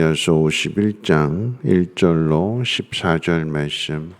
이어서 51장 1절로 14절 말씀.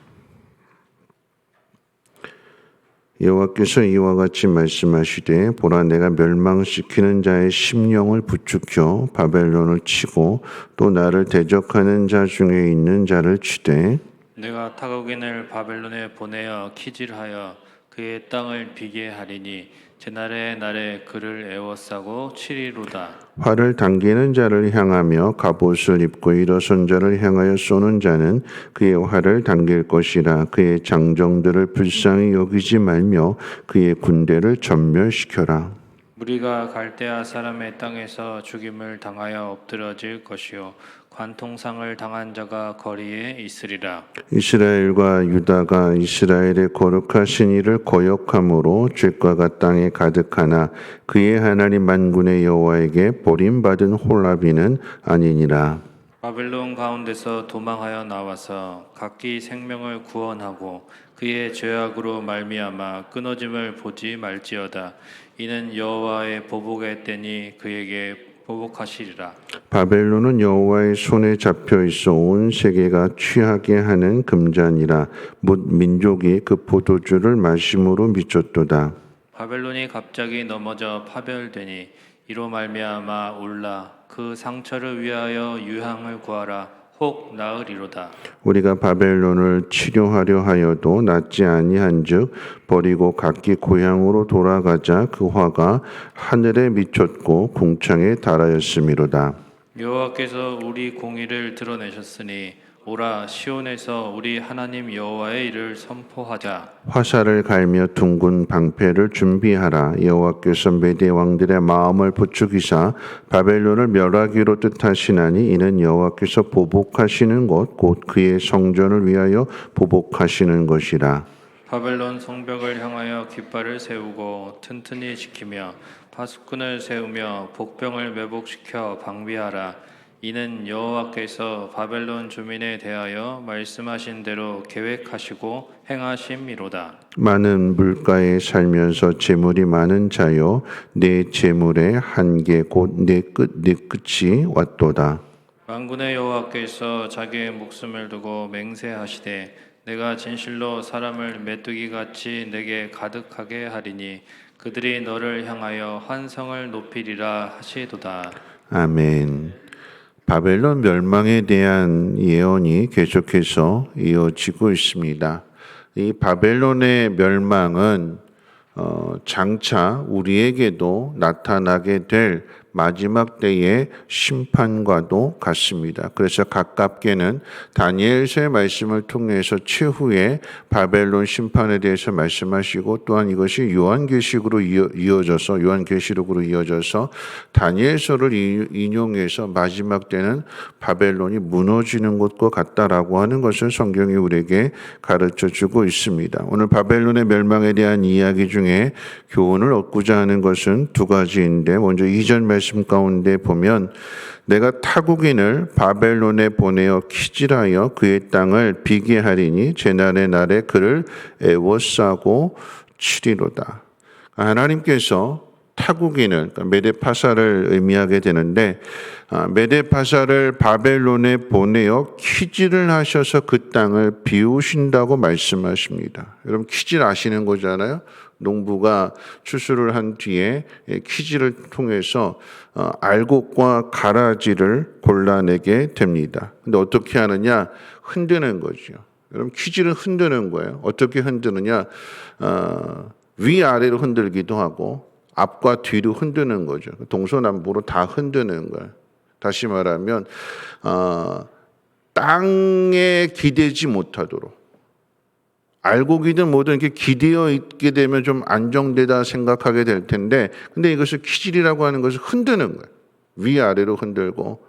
여호와께서 이와 같이 말씀하시되 보라 내가 멸망시키는 자의 심령을 부추겨 바벨론을 치고 또 나를 대적하는 자 중에 있는 자를 치되 내가 타국인을 바벨론에 보내어 키질하여 그의 땅을 비게 하리니 제 날에 그를 애워싸고 치리로다. 활을 당기는 자를 향하며 갑옷을 입고 일어선 자를 향하여 쏘는 자는 그의 활을 당길 것이라. 그의 장정들을 불쌍히 여기지 말며 그의 군대를 전멸시켜라. 무리가 갈대아 사람의 땅에서 죽임을 당하여 엎드러질 것이요 관통상을 당한 자가 거리에 있으리라. 이스라엘과 유다가 이스라엘의 거룩하신 이를 거역함으로 죄과가 땅에 가득하나 그의 하나님 만군의 여호와에게 버림받은 홀라비는 아니니라. 바벨론 가운데서 도망하여 나와서 각기 생명을 구원하고 그의 죄악으로 말미암아 끊어짐을 보지 말지어다. 이는 여호와의 보복의 때니 그에게 보복하시리라. 바벨론은 여호와의 손에 잡혀 있어 온 세계가 취하게 하는 금잔이라. 뭇 민족이 그 포도주를 마심으로 미쳤도다. 바벨론이 갑자기 넘어져 파멸되니 이로 말미암아 올라 그 상처를 위하여 유향을 구하라. 혹 나으리로다. 우리가 바벨론을 치료하려 하여도 낫지 아니한즉 버리고 각기 고향으로 돌아가자. 그 화가 하늘에 미쳤고 궁창에 달하였음이로다. 여호와께서 우리 공의를 드러내셨으니 오라 시온에서 우리 하나님 여호와의 일을 선포하자. 화살을 갈며 둥근 방패를 준비하라. 여호와께서 메대 왕들의 마음을 부추기사 바벨론을 멸하기로 뜻하시나니 이는 여호와께서 보복하시는 것 곧 그의 성전을 위하여 보복하시는 것이라. 바벨론 성벽을 향하여 깃발을 세우고 튼튼히 지키며 파수꾼을 세우며 복병을 매복시켜 방비하라. 이는 여호와께서 바벨론 주민에 대하여 말씀하신 대로 계획하시고 행하심이로다. 많은 물가에 살면서 재물이 많은 자여 내 재물의 한계 곧 내 끝이 왔도다. 만군의 여호와께서 자기의 목숨을 두고 맹세하시되 내가 진실로 사람을 메뚜기같이 내게 가득하게 하리니 그들이 너를 향하여 환성을 높이리라 하시도다. 아멘. 바벨론 멸망에 대한 예언이 계속해서 이어지고 있습니다. 이 바벨론의 멸망은 장차 우리에게도 나타나게 될 마지막 때의 심판과도 같습니다. 그래서 가깝게는 다니엘서의 말씀을 통해서 최후의 바벨론 심판에 대해서 말씀하시고 또한 이것이 요한계시록으로 이어져서 다니엘서를 인용해서 마지막 때는 바벨론이 무너지는 것과 같다라고 하는 것을 성경이 우리에게 가르쳐주고 있습니다. 오늘 바벨론의 멸망에 대한 이야기 중에 교훈을 얻고자 하는 것은 두 가지인데 먼저 2절 말씀 가운데 보면 내가 타국인을 바벨론에 보내어 키질하여 그의 땅을 비게 하리니 제 날에 그를 애워싸고 치리로다. 하나님께서 타국인을 메데파사를 의미하게 되는데 메데파사를 바벨론에 보내어 키질을 하셔서 그 땅을 비우신다고 말씀하십니다. 여러분 키질 아시는 거잖아요. 농부가 추수를 한 뒤에 키질을 통해서 알곡과 가라지를 골라내게 됩니다. 근데 어떻게 하느냐? 흔드는 거죠. 여러분 키질은 흔드는 거예요. 어떻게 흔드느냐? 위아래로 흔들기도 하고 앞과 뒤로 흔드는 거죠. 동서남북으로 다 흔드는 거예요. 다시 말하면 땅에 기대지 못하도록 알곡이든 뭐든 이렇게 기대어 있게 되면 좀 안정되다 생각하게 될 텐데 근데 이것을 키질이라고 하는 것을 흔드는 거예요. 위아래로 흔들고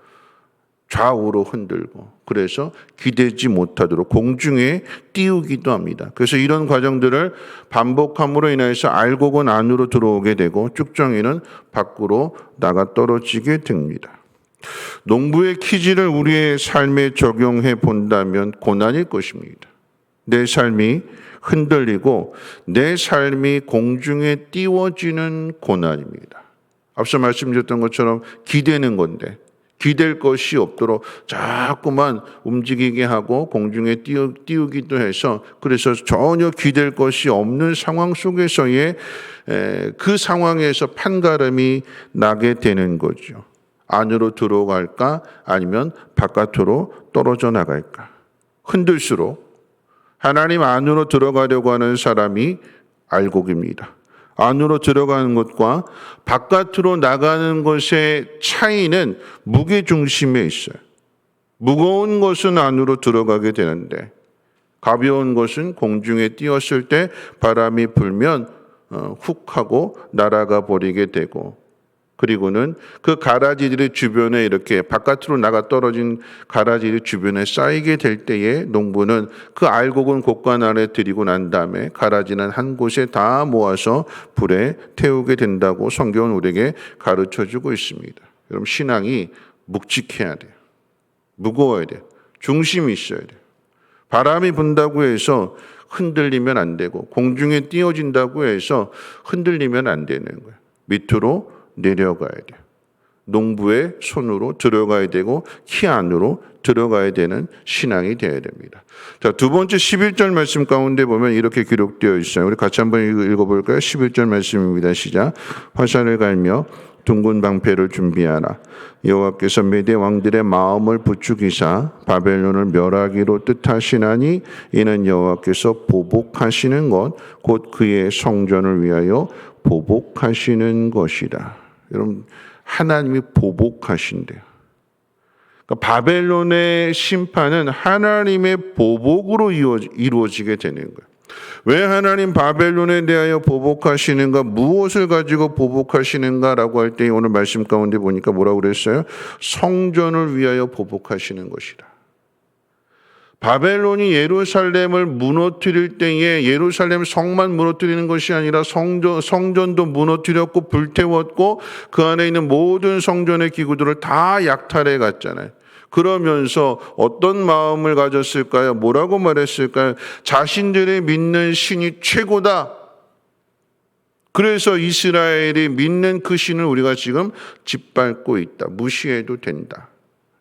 좌우로 흔들고 그래서 기대지 못하도록 공중에 띄우기도 합니다. 그래서 이런 과정들을 반복함으로 인해서 알곡은 안으로 들어오게 되고 쭉정이는 밖으로 나가 떨어지게 됩니다. 농부의 키질을 우리의 삶에 적용해 본다면 고난일 것입니다. 내 삶이 흔들리고 내 삶이 공중에 띄워지는 고난입니다. 앞서 말씀드렸던 것처럼 기대는 건데 기댈 것이 없도록 자꾸만 움직이게 하고 공중에 띄우기도 해서 그래서 전혀 기댈 것이 없는 상황 속에서의 그 상황에서 판가름이 나게 되는 거죠. 안으로 들어갈까 아니면 바깥으로 떨어져 나갈까. 흔들수록 하나님 안으로 들어가려고 하는 사람이 알곡입니다. 안으로 들어가는 것과 바깥으로 나가는 것의 차이는 무게중심에 있어요. 무거운 것은 안으로 들어가게 되는데 가벼운 것은 공중에 띄었을 때 바람이 불면 훅 하고 날아가 버리게 되고 그리고는 그 가라지들의 주변에 이렇게 바깥으로 나가 떨어진 가라지들의 주변에 쌓이게 될 때에 농부는 그 알곡은 곳간 아래 들이고 난 다음에 가라지는 한 곳에 다 모아서 불에 태우게 된다고 성경은 우리에게 가르쳐주고 있습니다. 여러분 신앙이 묵직해야 돼요. 무거워야 돼요. 중심이 있어야 돼요. 바람이 분다고 해서 흔들리면 안 되고 공중에 띄어진다고 해서 흔들리면 안 되는 거예요. 밑으로 내려가야 돼요. 농부의 손으로 들어가야 되고 키 안으로 들어가야 되는 신앙이 되어야 됩니다. 자, 두 번째 11절 말씀 가운데 보면 이렇게 기록되어 있어요. 우리 같이 한번 읽어볼까요? 11절 말씀입니다. 시작. 화살을 갈며 둥근 방패를 준비하라. 여호와께서 메대 왕들의 마음을 부추기사 바벨론을 멸하기로 뜻하시나니 이는 여호와께서 보복하시는 것 곧 그의 성전을 위하여 보복하시는 것이다. 여러분 하나님이 보복하신대요. 그러니까 바벨론의 심판은 하나님의 보복으로 이루어지게 되는 거예요. 왜 하나님 바벨론에 대하여 보복하시는가? 무엇을 가지고 보복하시는가라고 할 때 오늘 말씀 가운데 보니까 뭐라고 그랬어요? 성전을 위하여 보복하시는 것이다. 바벨론이 예루살렘을 무너뜨릴 때에 예루살렘 성만 무너뜨리는 것이 아니라 성전도 무너뜨렸고 불태웠고 그 안에 있는 모든 성전의 기구들을 다 약탈해 갔잖아요. 그러면서 어떤 마음을 가졌을까요? 뭐라고 말했을까요? 자신들이 믿는 신이 최고다. 그래서 이스라엘이 믿는 그 신을 우리가 지금 짓밟고 있다. 무시해도 된다.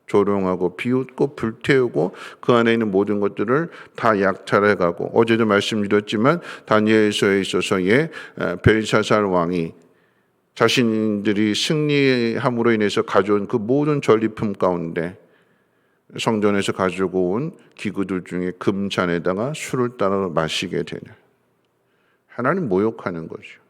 조롱하고 비웃고 불태우고 그 안에 있는 모든 것들을 다 약탈해가고 어제도 말씀드렸지만 다니엘서에 있어서의 벨사살 왕이 자신들이 승리함으로 인해서 가져온 그 모든 전리품 가운데 성전에서 가지고 온 기구들 중에 금잔에다가 술을 따라 마시게 되는 하나님 모욕하는 거죠.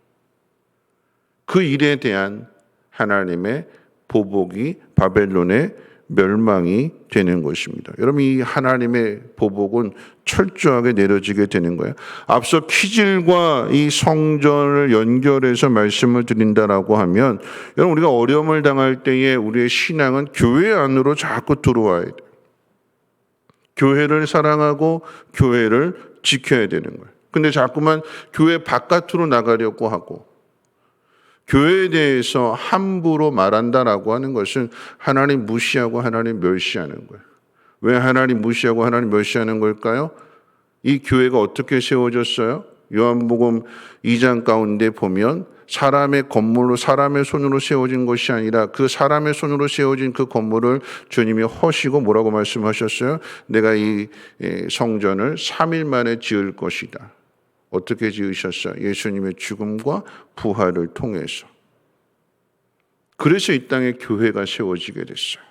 그 일에 대한 하나님의 보복이 바벨론의 멸망이 되는 것입니다. 여러분 이 하나님의 보복은 철저하게 내려지게 되는 거예요. 앞서 키질과 이 성전을 연결해서 말씀을 드린다라고 하면 여러분 우리가 어려움을 당할 때에 우리의 신앙은 교회 안으로 자꾸 들어와야 돼요. 교회를 사랑하고 교회를 지켜야 되는 거예요. 근데 자꾸만 교회 바깥으로 나가려고 하고 교회에 대해서 함부로 말한다라고 하는 것은 하나님 무시하고 하나님 멸시하는 거예요. 왜 하나님 무시하고 하나님 멸시하는 걸까요? 이 교회가 어떻게 세워졌어요? 요한복음 2장 가운데 보면 사람의 건물로 사람의 손으로 세워진 것이 아니라 그 사람의 손으로 세워진 그 건물을 주님이 허시고 뭐라고 말씀하셨어요? 내가 이 성전을 3일 만에 지을 것이다. 어떻게 지으셨어요? 예수님의 죽음과 부활을 통해서. 그래서 이 땅에 교회가 세워지게 됐어요.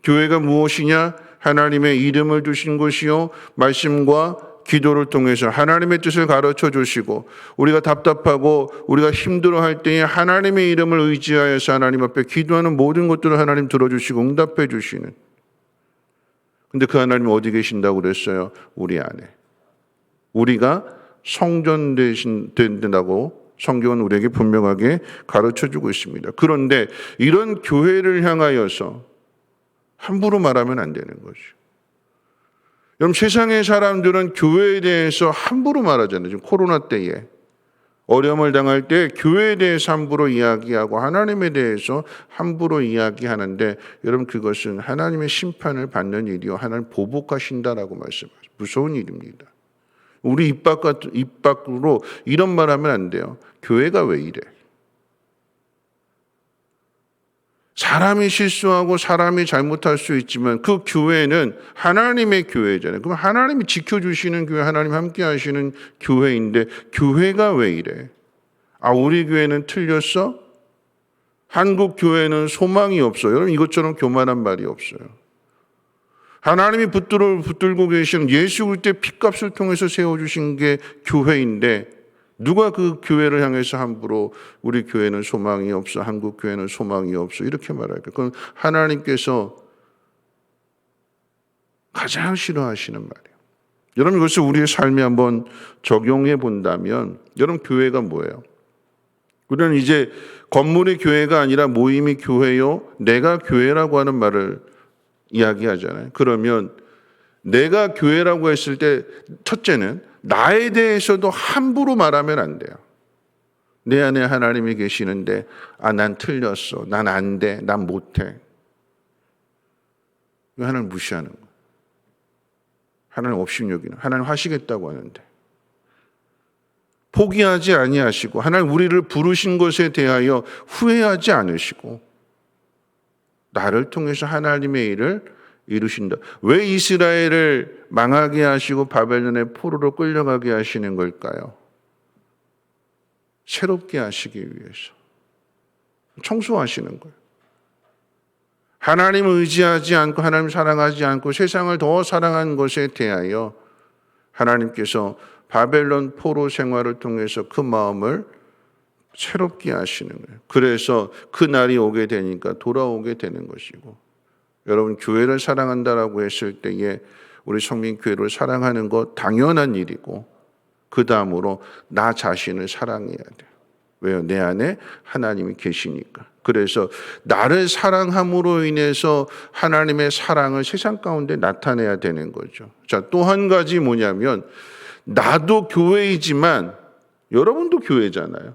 교회가 무엇이냐? 하나님의 이름을 두신 것이요 말씀과 기도를 통해서 하나님의 뜻을 가르쳐 주시고 우리가 답답하고 우리가 힘들어할 때에 하나님의 이름을 의지하여서 하나님 앞에 기도하는 모든 것들을 하나님 들어주시고 응답해 주시는. 근데 그 하나님 어디 계신다고 그랬어요? 우리 안에. 우리가 성전 된다고 성경은 우리에게 분명하게 가르쳐주고 있습니다. 그런데 이런 교회를 향하여서 함부로 말하면 안 되는 거죠. 여러분 세상의 사람들은 교회에 대해서 함부로 말하잖아요. 지금 코로나 때에 어려움을 당할 때 교회에 대해서 함부로 이야기하고 하나님에 대해서 함부로 이야기하는데 여러분 그것은 하나님의 심판을 받는 일이요 하나님 보복하신다라고 말씀하죠. 무서운 일입니다. 우리 입 밖으로 이런 말 하면 안 돼요. 교회가 왜 이래? 사람이 실수하고 사람이 잘못할 수 있지만 그 교회는 하나님의 교회잖아요. 그럼 하나님이 지켜주시는 교회, 하나님 함께 하시는 교회인데 교회가 왜 이래? 우리 교회는 틀렸어? 한국 교회는 소망이 없어요. 여러분 이것처럼 교만한 말이 없어요. 하나님이 붙들고 계신 예수 그리스도의 피값을 통해서 세워주신 게 교회인데 누가 그 교회를 향해서 함부로 우리 교회는 소망이 없어, 한국 교회는 소망이 없어 이렇게 말할까? 그건 하나님께서 가장 싫어하시는 말이에요. 여러분 이것을 우리의 삶에 한번 적용해 본다면 여러분 교회가 뭐예요? 우리는 이제 건물이 교회가 아니라 모임이 교회요, 내가 교회라고 하는 말을 이야기하잖아요. 그러면 내가 교회라고 했을 때 첫째는 나에 대해서도 함부로 말하면 안 돼요. 내 안에 하나님이 계시는데 난 틀렸어, 난 안 돼, 난 못해. 왜 하나님 무시하는 거야? 하나님 업신여기는 하나님 하시겠다고 하는데 포기하지 아니하시고 하나님 우리를 부르신 것에 대하여 후회하지 않으시고 나를 통해서 하나님의 일을 이루신다. 왜 이스라엘을 망하게 하시고 바벨론의 포로로 끌려가게 하시는 걸까요? 새롭게 하시기 위해서. 청소하시는 거예요. 하나님을 의지하지 않고 하나님 사랑하지 않고 세상을 더 사랑한 것에 대하여 하나님께서 바벨론 포로 생활을 통해서 그 마음을 새롭게 하시는 거예요. 그래서 그 날이 오게 되니까 돌아오게 되는 것이고 여러분 교회를 사랑한다라고 했을 때에 우리 성민교회를 사랑하는 것 당연한 일이고 그 다음으로 나 자신을 사랑해야 돼요. 왜요? 내 안에 하나님이 계시니까. 그래서 나를 사랑함으로 인해서 하나님의 사랑을 세상 가운데 나타내야 되는 거죠. 자, 또 한 가지 뭐냐면 나도 교회이지만 여러분도 교회잖아요.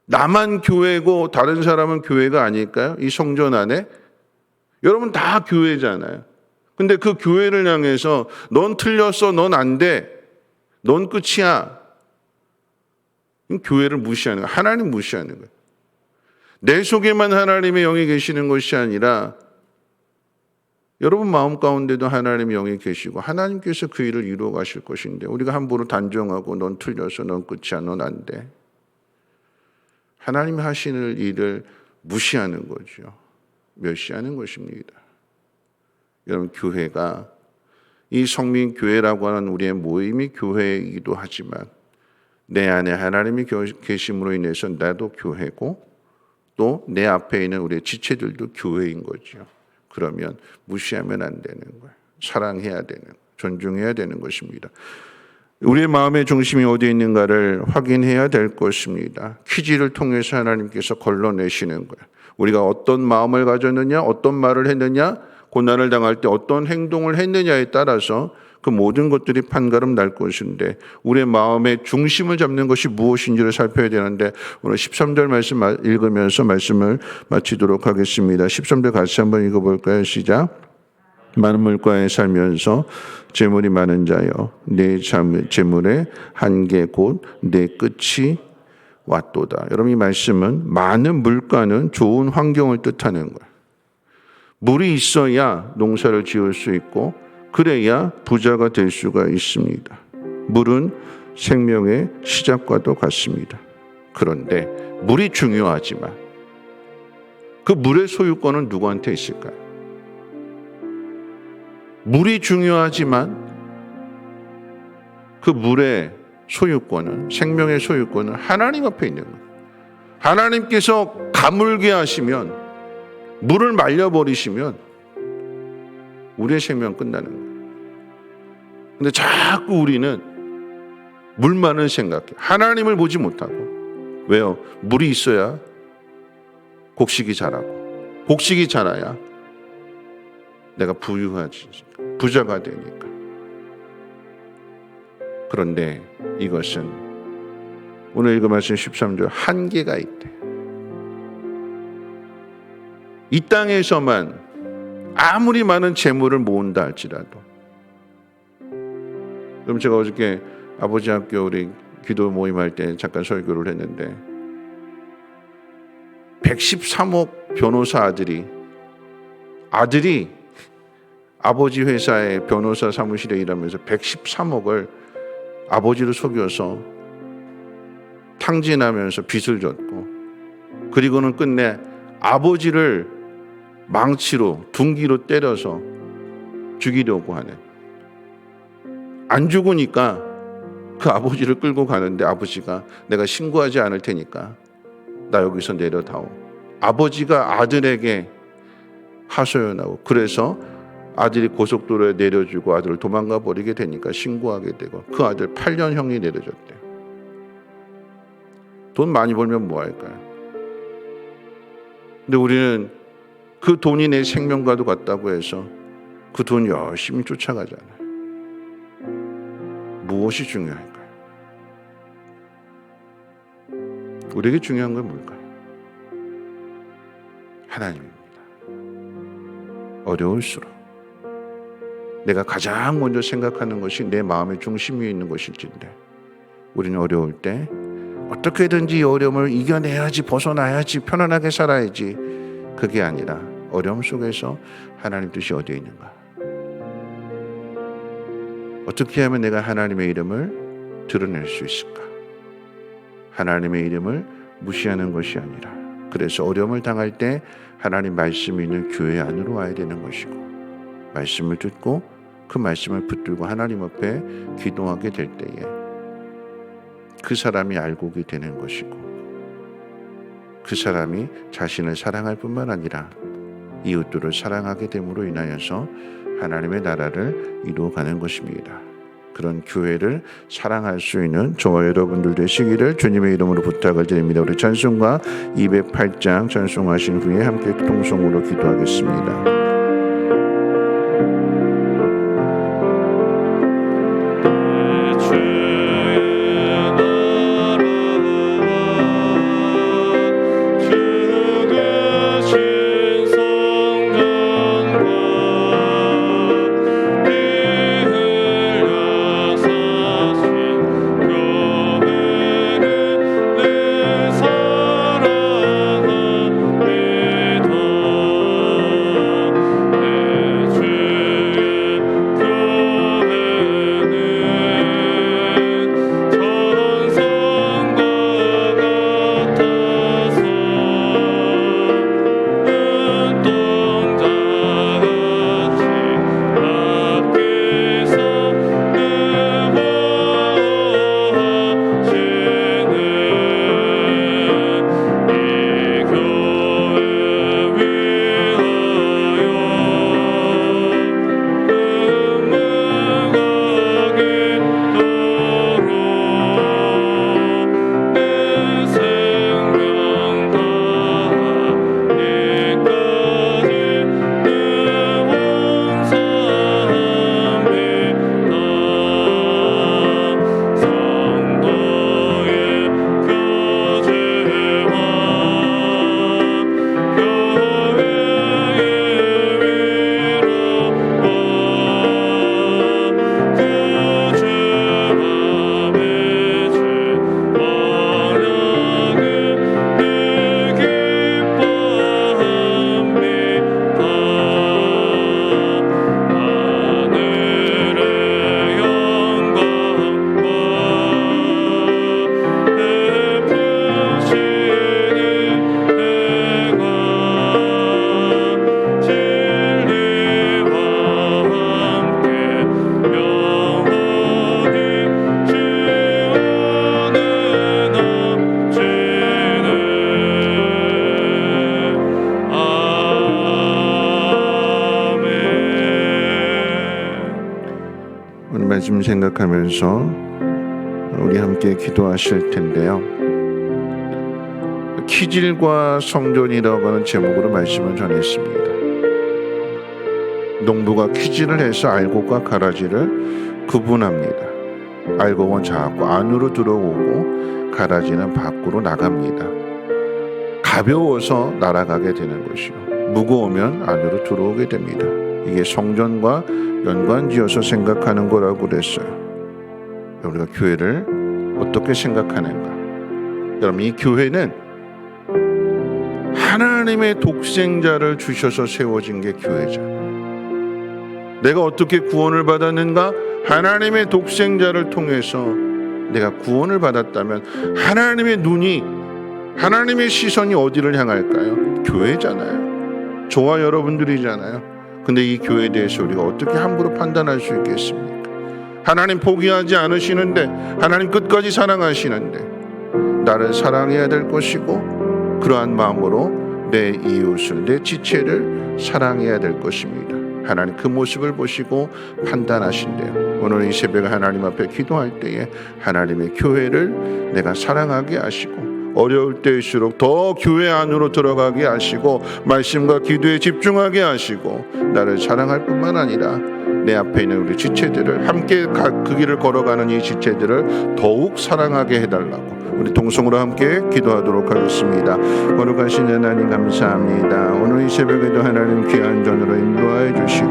나만 교회고 다른 사람은 교회가 아닐까요? 이 성전 안에 여러분 다 교회잖아요. 근데 그 교회를 향해서 넌 틀렸어, 넌 안 돼, 넌 끝이야. 교회를 무시하는 거예요. 하나님 무시하는 거예요. 내 속에만 하나님의 영이 계시는 것이 아니라 여러분 마음 가운데도 하나님의 영이 계시고 하나님께서 그 일을 이루어 가실 것인데 우리가 함부로 단정하고 넌 틀렸어, 넌 끝이야, 넌 안 돼. 하나님이 하시는 일을 무시하는 거죠. 멸시하는 것입니다. 여러분 교회가 이 성민교회라고 하는 우리의 모임이 교회이기도 하지만 내 안에 하나님이 계심으로 인해서 나도 교회고 또 내 앞에 있는 우리의 지체들도 교회인 거죠. 그러면 무시하면 안 되는 거예요. 사랑해야 되는, 존중해야 되는 것입니다. 우리의 마음의 중심이 어디에 있는가를 확인해야 될 것입니다. 퀴즈를 통해서 하나님께서 걸러내시는 거예요. 우리가 어떤 마음을 가졌느냐, 어떤 말을 했느냐, 고난을 당할 때 어떤 행동을 했느냐에 따라서 그 모든 것들이 판가름 날 것인데 우리의 마음의 중심을 잡는 것이 무엇인지를 살펴야 되는데 오늘 13절 말씀 읽으면서 말씀을 마치도록 하겠습니다. 13절 같이 한번 읽어볼까요? 시작. 많은 물가에 살면서 재물이 많은 자여 내 재물의 한계 곧 내 끝이 왔도다. 여러분 이 말씀은 많은 물가는 좋은 환경을 뜻하는 거예요. 물이 있어야 농사를 지을 수 있고 그래야 부자가 될 수가 있습니다. 물은 생명의 시작과도 같습니다. 그런데 물이 중요하지만 그 물의 소유권은 누구한테 있을까요? 물이 중요하지만 그 물의 소유권은, 생명의 소유권은 하나님 앞에 있는 거예요. 하나님께서 가물게 하시면, 물을 말려버리시면 우리의 생명은 끝나는 거예요. 근데 자꾸 우리는 물만을 생각해. 하나님을 보지 못하고. 왜요? 물이 있어야 곡식이 자라고. 곡식이 자라야 내가 부유하지, 부자가 되니까. 그런데 이것은 오늘 읽은 말씀 13절 한계가 있대. 이 땅에서만 아무리 많은 재물을 모은다 할지라도. 그럼 제가 어저께 아버지 학교 우리 기도 모임할 때 잠깐 설교를 했는데 113억 변호사 아들이 아버지 회사의 변호사 사무실에 일하면서 113억을 아버지를 속여서 탕진하면서 빚을 졌고, 그리고는 끝내 아버지를 망치로 둔기로 때려서 죽이려고 하는, 안 죽으니까 그 아버지를 끌고 가는데 아버지가 내가 신고하지 않을 테니까 나 여기서 내려다오. 아버지가 아들에게 하소연하고, 그래서 아들이 고속도로에 내려주고 아들을 도망가 버리게 되니까 신고하게 되고, 그 아들 8년형이 내려졌대요. 돈 많이 벌면 뭐 할까요? 근데 우리는 그 돈이 내 생명과도 같다고 해서 그 돈 열심히 쫓아가잖아요. 무엇이 중요할까요? 우리에게 중요한 건 뭘까요? 하나님입니다. 어려울수록 내가 가장 먼저 생각하는 것이 내 마음의 중심에 있는 것일진데, 우리는 어려울 때 어떻게든지 이 어려움을 이겨내야지, 벗어나야지, 편안하게 살아야지, 그게 아니라 어려움 속에서 하나님 뜻이 어디에 있는가, 어떻게 하면 내가 하나님의 이름을 드러낼 수 있을까, 하나님의 이름을 무시하는 것이 아니라, 그래서 어려움을 당할 때 하나님 말씀이 있는 교회 안으로 와야 되는 것이고, 말씀을 듣고 그 말씀을 붙들고 하나님 앞에 기도하게 될 때에 그 사람이 알고게 되는 것이고, 그 사람이 자신을 사랑할 뿐만 아니라 이웃들을 사랑하게 됨으로 인하여서 하나님의 나라를 이루어가는 것입니다. 그런 교회를 사랑할 수 있는 저와 여러분들 되시기를 주님의 이름으로 부탁을 드립니다. 우리 찬송가 208장 찬송하신 후에 함께 통성으로 기도하겠습니다. 말씀 생각하면서 우리 함께 기도하실 텐데요. 키질과 성전이라고 하는 제목으로 말씀을 전했습니다. 농부가 키질을 해서 알곡과 가라지를 구분합니다. 알곡은 자꾸 안으로 들어오고 가라지는 밖으로 나갑니다. 가벼워서 날아가게 되는 것이요, 무거우면 안으로 들어오게 됩니다. 이게 성전과 연관지어서 생각하는 거라고 그랬어요. 우리가 교회를 어떻게 생각하는가? 여러분, 이 교회는 하나님의 독생자를 주셔서 세워진 게 교회잖아요. 내가 어떻게 구원을 받았는가? 하나님의 독생자를 통해서 내가 구원을 받았다면 하나님의 눈이, 하나님의 시선이 어디를 향할까요? 교회잖아요. 저와 여러분들이잖아요. 근데 이 교회에 대해서 우리가 어떻게 함부로 판단할 수 있겠습니까? 하나님 포기하지 않으시는데, 하나님 끝까지 사랑하시는데 나를 사랑해야 될 것이고, 그러한 마음으로 내 이웃을, 내 지체를 사랑해야 될 것입니다. 하나님 그 모습을 보시고 판단하신대요. 오늘 이 새벽에 하나님 앞에 기도할 때에 하나님의 교회를 내가 사랑하게 하시고, 어려울 때일수록 더 교회 안으로 들어가게 하시고, 말씀과 기도에 집중하게 하시고, 나를 사랑할 뿐만 아니라 내 앞에 있는 우리 지체들을, 함께 그 길을 걸어가는 이 지체들을 더욱 사랑하게 해달라고 우리 동성으로 함께 기도하도록 하겠습니다. 거룩하신 하나님 감사합니다. 오늘 이 새벽에도 하나님 귀한 전으로 인도하여 주시고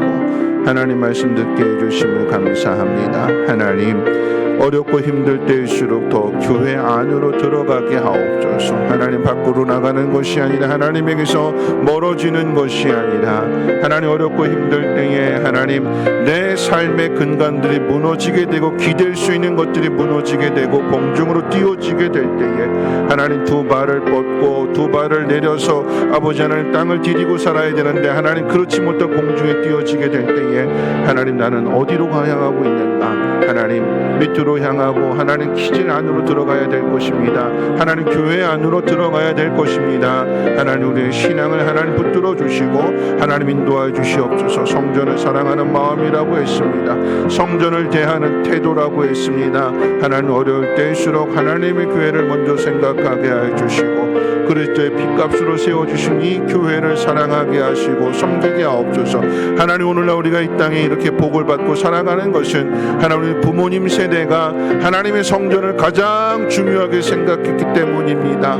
하나님 말씀 듣게 해주심을 감사합니다. 하나님 어렵고 힘들 때일수록 더 교회 안으로 들어가게 하옵소서. 하나님 밖으로 나가는 것이 아니라, 하나님에게서 멀어지는 것이 아니라, 하나님 어렵고 힘들 때에 하나님 내 삶의 근간들이 무너지게 되고 기댈 수 있는 것들이 무너지게 되고 공중으로 띄워지게 될 때에 하나님 두 발을 뻗고 두 발을 내려서 아버지 하나님 땅을 디디고 살아야 되는데, 하나님 그렇지 못한 공중에 띄워지게 될 때에 하나님 나는 어디로 향하고 있는가? 하나님 밑으로 향하고 하나님 기질 안으로 들어가야 될 것입니다. 하나님 교회 안으로 들어가야 될 것입니다. 하나님 우리의 신앙을 하나님 붙들어 주시고 하나님 인도하여 주시옵소서. 성전을 사랑하는 마음이라고 했습니다. 성전을 대하는 태도라고 했습니다. 하나님 어려울 때일수록 하나님의 교회를 먼저 생각하게 하여 주시고, 그리스도의 핏값으로 세워주신 이 교회를 사랑하게 하시고 섬기게 하옵소서. 하나님 오늘날 우리가 이 땅에 이렇게 복을 받고 살아가는 것은 하나님 부모님 세대가 하나님의 성전을 가장 중요하게 생각했기 때문입니다.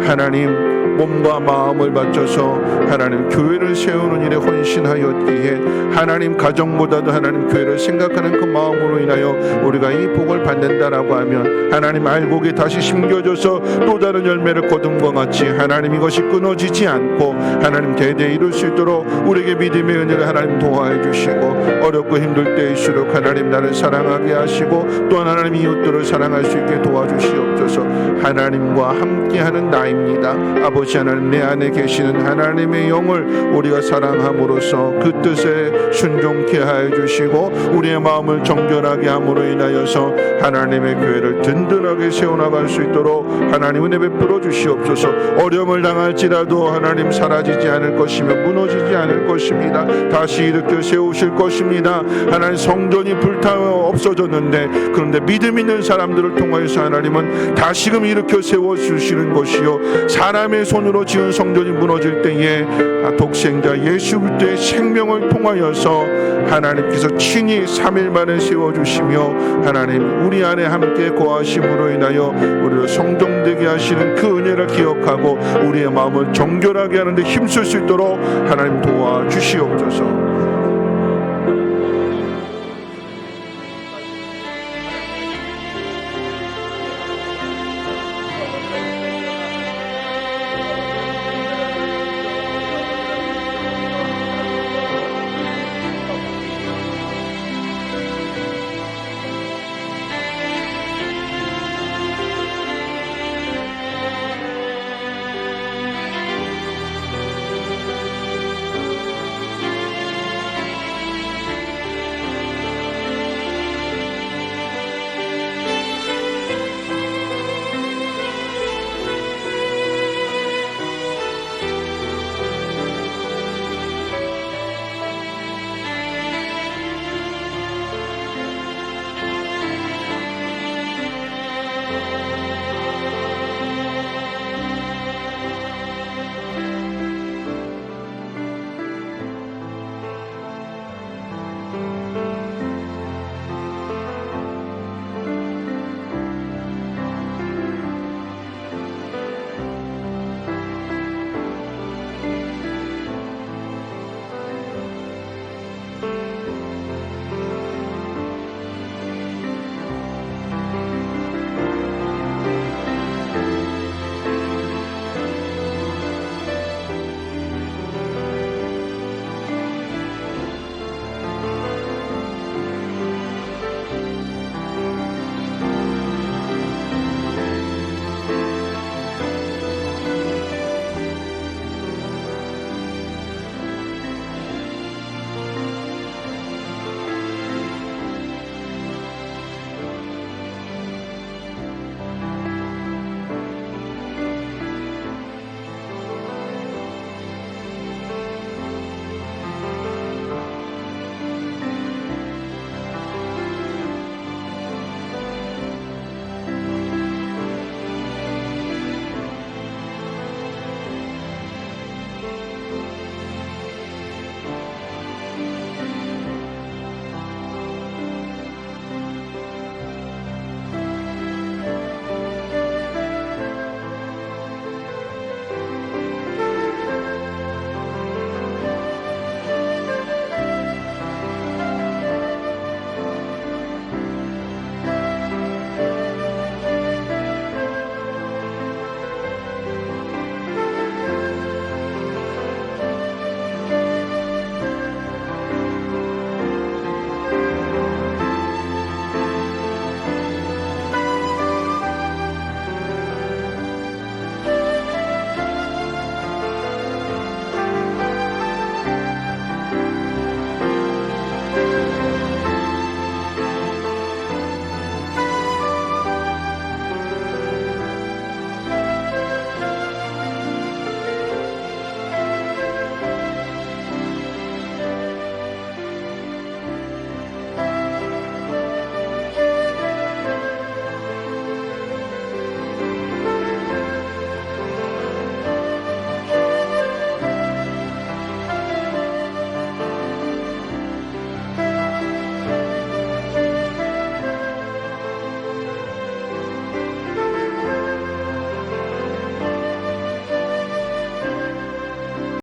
하나님 몸과 마음을 바쳐서 하나님 교회를 세우는 일에 헌신하였기에 하나님 가정보다도 하나님 교회를 생각하는 그 마음으로 인하여 우리가 이 복을 받는다라고 하면, 하나님 알곡에 다시 심겨져서 또 다른 열매를 거둔 것 같이 하나님 이것이 끊어지지 않고 하나님 대대 이룰 수 있도록 우리에게 믿음의 은혜를 하나님 도와해 주시고, 어렵고 힘들 때일수록 하나님 나를 사랑하게 하시고 또한 하나님 이웃들을 사랑할 수 있게 도와주시옵소서. 하나님과 함께하는 나입니다. 아버지 하나님, 내 안에 계시는 하나님의 영을 우리가 사랑함으로써 그 뜻에 순종케 하여 주시고 우리의 마음을 정결하게 함으로 인하여서 하나님의 교회를 든든하게 세워나갈 수 있도록 하나님 은혜 베풀어 주시옵소서. 어려움을 당할지라도 하나님 사라지지 않을 것이며 무너지지 않을 것입니다. 다시 일으켜 세우실 것입니다. 하나님 성전이 불타워 없어졌는데, 그런데 믿음 있는 사람들을 통하여서 하나님은 다시금 일으켜 세워주시는 것이요, 사람의 손으로 지은 성전이 무너질 때에 독생자 예수 그리스도의 생명을 통하여서 하나님께서 친히 3일 만에 세워주시며 하나님 우리 안에 함께 거하심으로 인하여 우리를 성정되게 하시는 그 은혜를 기억하고 우리의 마음을 정결하게 하는데 힘쓸 수 있도록 하나님 도와주시옵소서.